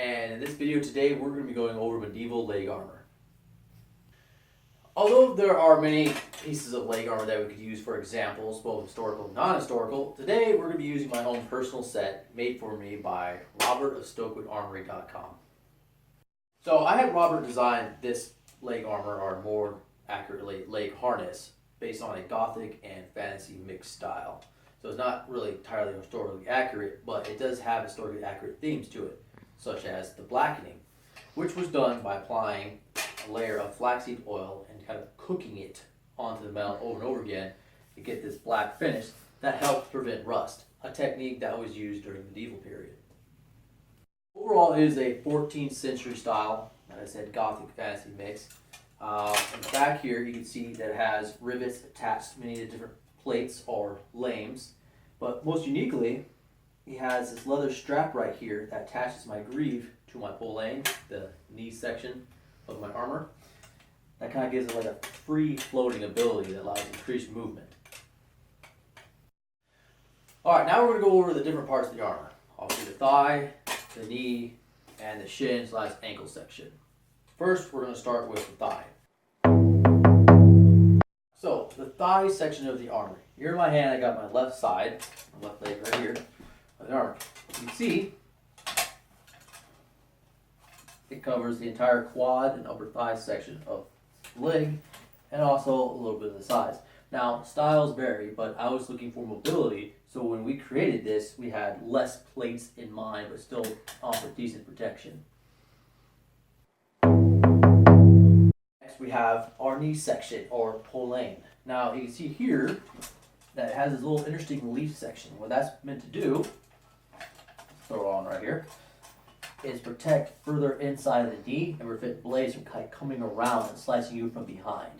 and in this video today we're going to be going over medieval leg armor. Although there are many pieces of leg armor that we could use for examples, both historical and non-historical, today we're going to be using my own personal set made for me by Robert of StokewoodArmory.com. So I had Robert design this leg armor, or more accurately leg harness, based on a Gothic and fantasy mixed style. So it's not really entirely historically accurate, but it does have historically accurate themes to it, such as the blackening, which was done by applying a layer of flaxseed oil and kind of cooking it onto the metal over and over again to get this black finish that helps prevent rust, a technique that was used during the medieval period. Overall, it is a 14th century style, like I said, Gothic fantasy mix. In the back here, you can see that it has rivets attached to many of the different plates or lames, but most uniquely, he has this leather strap right here that attaches my greave to my pole-lane, the knee section of my armor. That kind of gives it like a free floating ability that allows increased movement. Alright, now we're going to go over the different parts of the armor. Obviously the thigh, the knee, and the shin/ankle section. First, we're going to start with the thigh. So, the thigh section of the armor. Here in my hand, I got my left side, my left leg right here, of the armor. You can see it covers the entire quad and upper thigh section of the leg, and also a little bit of the sides. Now, styles vary, but I was looking for mobility, so when we created this, we had less plates in mind, but still offered decent protection. Next, we have our knee section, or pole-lane. Now, you can see here that it has this little interesting leaf section. What that's meant to do, throw it on right here, is protect further inside of the knee and prevent blades from kind of coming around and slicing you from behind.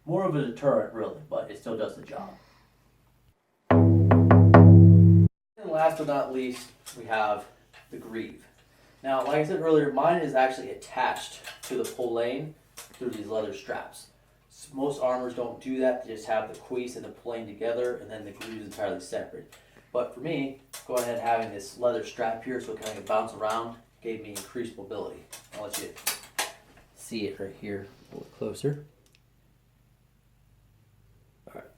More of a deterrent, really, but it still does the job. And last but not least, we have the greave. Now, like I said earlier, mine is actually attached to the pole-lane through these leather straps. Most armors don't do that. They just have the cuisse and the pole-lane together, and then the greave is entirely separate. But for me, going ahead having this leather strap here so it kind of bounce around gave me increased mobility. I'll let you see it right here a little closer. Alright.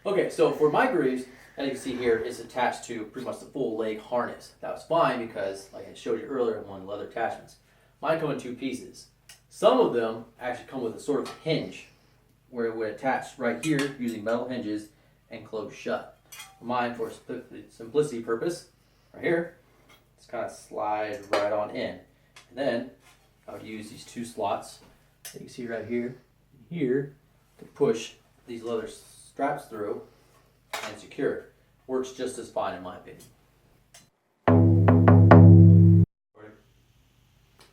Okay, so for my greaves, as you can see here, it's attached to pretty much the full leg harness. That was fine because, like I showed you earlier, in one of the leather attachments. Mine come in two pieces. Some of them actually come with a sort of hinge where it would attach right here using metal hinges and close shut. For mine, for simplicity purpose, right here, just kind of slide right on in. And then I would use these two slots that you can see right here and here to push these leather straps through and secure it. Works just as fine in my opinion.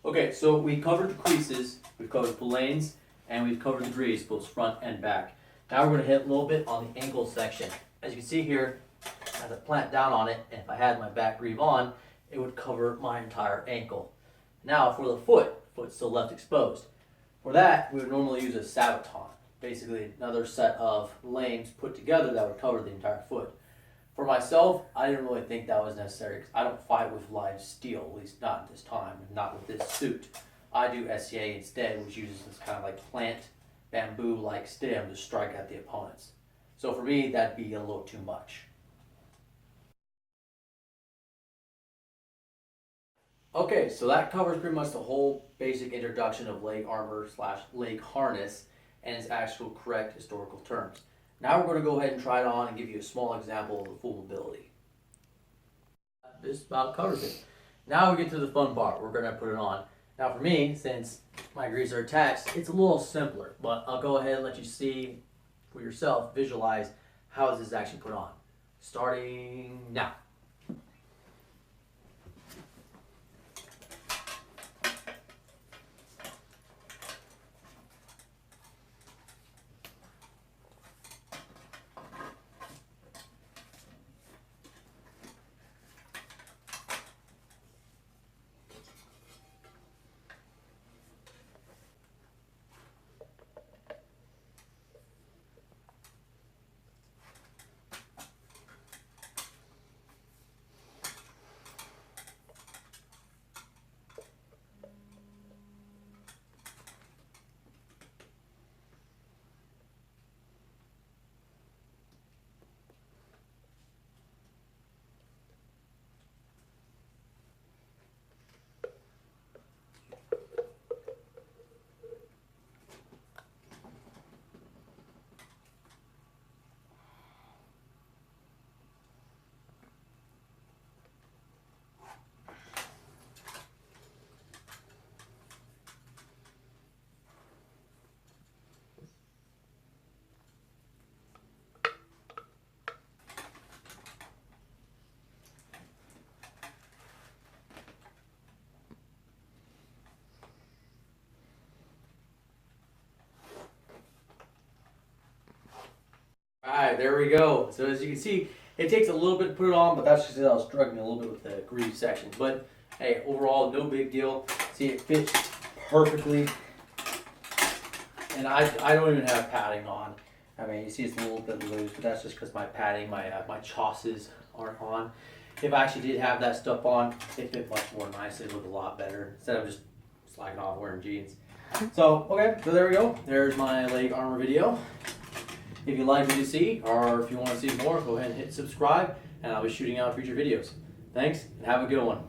Okay, so we covered the creases, we've covered the lanes, and we've covered the greaves, both front and back. Now we're going to hit a little bit on the ankle section. As you can see here, I have to plant down on it, and if I had my back greave on, it would cover my entire ankle. Now for the foot's still left exposed. For that, we would normally use a saboton, basically another set of lanes put together that would cover the entire foot. For myself, I didn't really think that was necessary because I don't fight with live steel, at least not at this time, and not with this suit. I do SCA instead, which uses this kind of like plant bamboo-like stem to strike at the opponents. So for me, that'd be a little too much. Okay, so that covers pretty much the whole basic introduction of leg armor / leg harness and its actual correct historical terms. Now we're going to go ahead and try it on and give you a small example of the full mobility. This about covers it. Now we get to the fun part. We're going to put it on. Now for me, since my greaves are attached, it's a little simpler, but I'll go ahead and let you see for yourself, visualize how this is actually put on. Starting now. there we go. So as you can see, it takes a little bit to put it on, but that's just because I was struggling a little bit with the grease section. But hey, overall, no big deal. See, it fits perfectly. And I don't even have padding on. I mean, you see it's a little bit loose, but that's just because my padding, my chausses aren't on. If I actually did have that stuff on, it fit much more nicely. It looked a lot better instead of just slacking off wearing jeans. So, okay, so there we go. There's my leg armor video. If you like what you see, or if you want to see more, go ahead and hit subscribe, and I'll be shooting out future videos. Thanks, and have a good one.